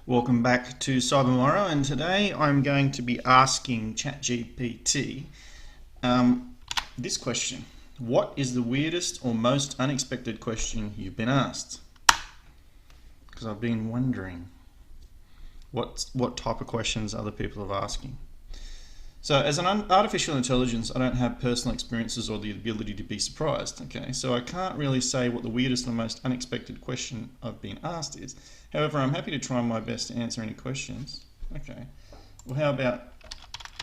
Welcome back to Cybermorrow, and today I'm going to be asking ChatGPT this question. What is the weirdest or most unexpected question you've been asked? Because I've been wondering what type of questions other people are asking. So as an artificial intelligence, I don't have personal experiences or the ability to be surprised, okay? So I can't really say what the weirdest and most unexpected question I've been asked is. However, I'm happy to try my best to answer any questions. Okay. Well, how about,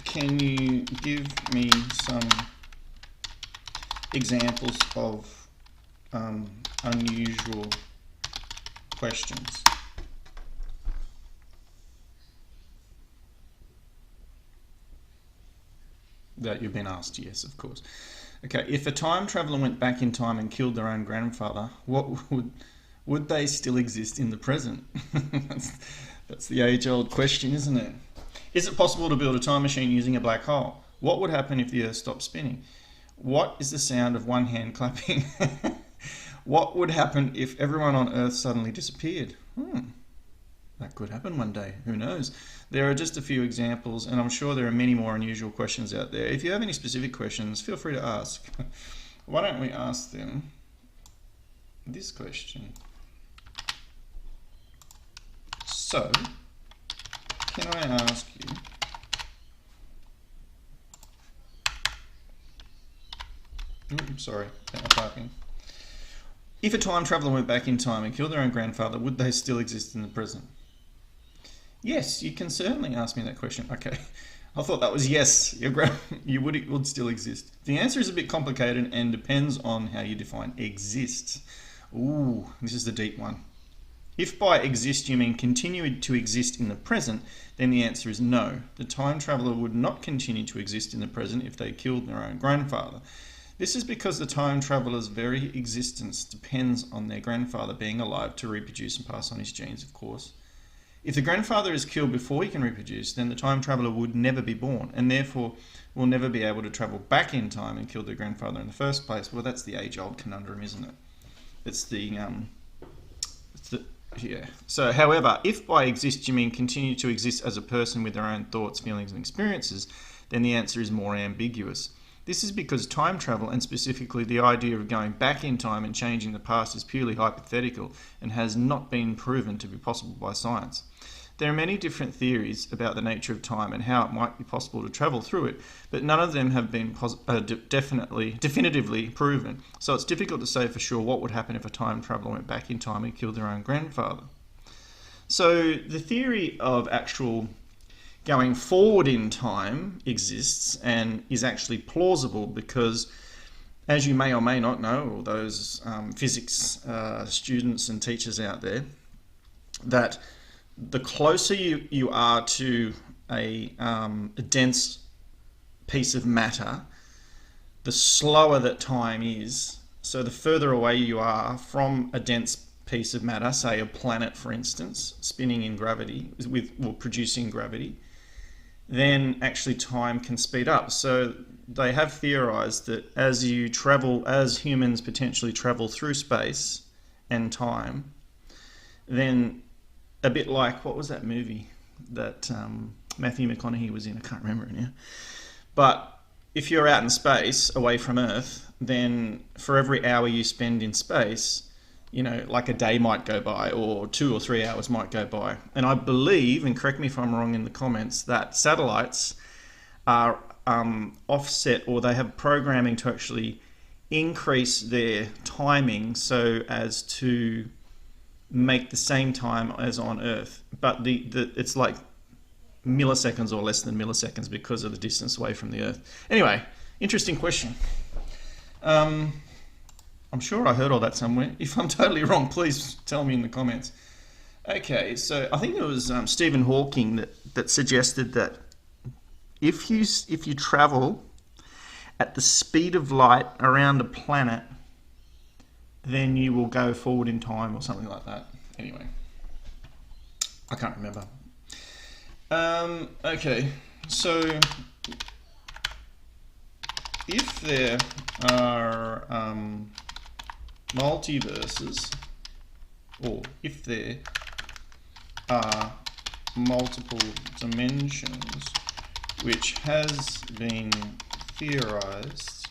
can you give me some examples of unusual questions? That you've been asked? Yes, of course. Okay, if a time traveler went back in time and killed their own grandfather, what would they still exist in the present? That's the age-old question, isn't it? Is it possible to build a time machine using a black hole? What would happen if the Earth stopped spinning? What is the sound of one hand clapping? What would happen if everyone on Earth suddenly disappeared? That could happen one day. Who knows? There are just a few examples, and I'm sure there are many more unusual questions out there. If you have any specific questions, feel free to ask. Why don't we ask them this question? So, can I ask you, sorry, about my typing. If a time traveler went back in time and killed their own grandfather, would they still exist in the present? Yes, you can certainly ask me that question. Okay, I thought that was yes, you would still exist. The answer is a bit complicated and depends on how you define exist. Ooh, this is the deep one. If by exist you mean continue to exist in the present, then the answer is no. The time traveler would not continue to exist in the present if they killed their own grandfather. This is because the time traveler's very existence depends on their grandfather being alive to reproduce and pass on his genes, of course. If the grandfather is killed before he can reproduce, then the time traveler would never be born, and therefore will never be able to travel back in time and kill their grandfather in the first place. Well, that's the age-old conundrum, isn't it? Yeah. So, however, if by exist you mean continue to exist as a person with their own thoughts, feelings, and experiences, then the answer is more ambiguous. This is because time travel, and specifically the idea of going back in time and changing the past, is purely hypothetical and has not been proven to be possible by science. There are many different theories about the nature of time and how it might be possible to travel through it, but none of them have been definitively proven, so it's difficult to say for sure what would happen if a time traveler went back in time and killed their own grandfather. So the theory of actual going forward in time exists and is actually plausible because, as you may or may not know, all those physics students and teachers out there, that the closer you are to a dense piece of matter, the slower that time is. So the further away you are from a dense piece of matter, say a planet for instance, spinning in gravity, producing gravity, then actually time can speed up. So they have theorized that as humans potentially travel through space and time, then a bit like, what was that movie that Matthew McConaughey was in? I can't remember it now. But if you're out in space, away from Earth, then for every hour you spend in space, like a day might go by, or 2 or 3 hours might go by. And I believe, and correct me if I'm wrong in the comments, that satellites are offset, or they have programming to actually increase their timing so as to make the same time as on Earth. But it's like milliseconds or less than milliseconds because of the distance away from the Earth. Anyway, interesting question. I'm sure I heard all that somewhere. If I'm totally wrong, please tell me in the comments. Okay, so I think it was Stephen Hawking that suggested that if you travel at the speed of light around a planet, then you will go forward in time or something like that. Anyway, I can't remember. Okay, so if there are multiverses, or if there are multiple dimensions which has been theorized,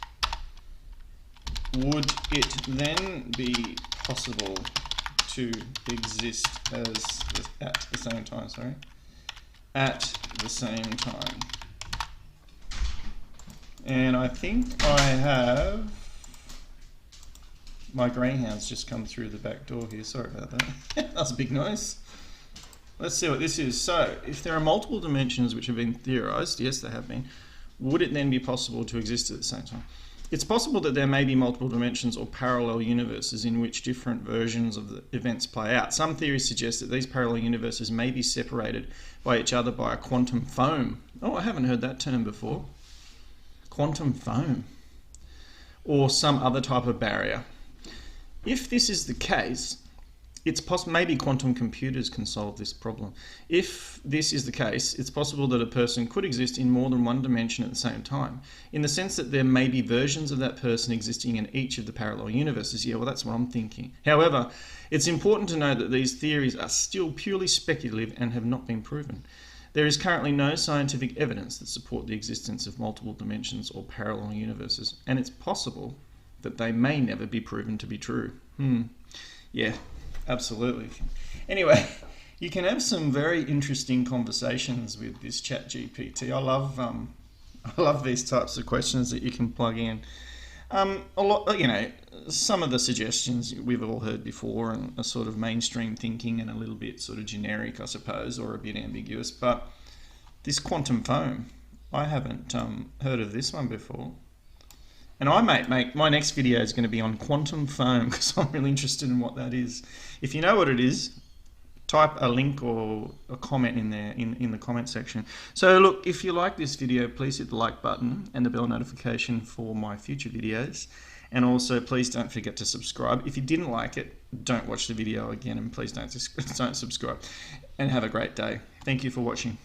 would it then be possible to exist at the same time, at the same time? And I think I have, my greyhound's just come through the back door here, sorry about that. That was a big noise. Let's see what this is. So, if there are multiple dimensions which have been theorized, yes they have been, would it then be possible to exist at the same time? It's possible that there may be multiple dimensions or parallel universes in which different versions of the events play out. Some theories suggest that these parallel universes may be separated by each other by a quantum foam. Oh, I haven't heard that term before. Quantum foam. Or some other type of barrier. If this is the case, it's maybe quantum computers can solve this problem. If this is the case, it's possible that a person could exist in more than one dimension at the same time, in the sense that there may be versions of that person existing in each of the parallel universes. Yeah, well, that's what I'm thinking. However, it's important to note that these theories are still purely speculative and have not been proven. There is currently no scientific evidence that support the existence of multiple dimensions or parallel universes, and it's possible that they may never be proven to be true. Yeah. Absolutely. Anyway, you can have some very interesting conversations with this ChatGPT. I love these types of questions that you can plug in. A lot, some of the suggestions we've all heard before and are sort of mainstream thinking and a little bit sort of generic, I suppose, or a bit ambiguous. But this quantum foam, I haven't heard of this one before. And I might make, my next video is going to be on quantum foam because I'm really interested in what that is. If you know what it is, type a link or a comment in there in the comment section. So look, if you like this video, please hit the like button and the bell notification for my future videos. And also, please don't forget to subscribe. If you didn't like it, don't watch the video again, and please don't subscribe. And have a great day. Thank you for watching.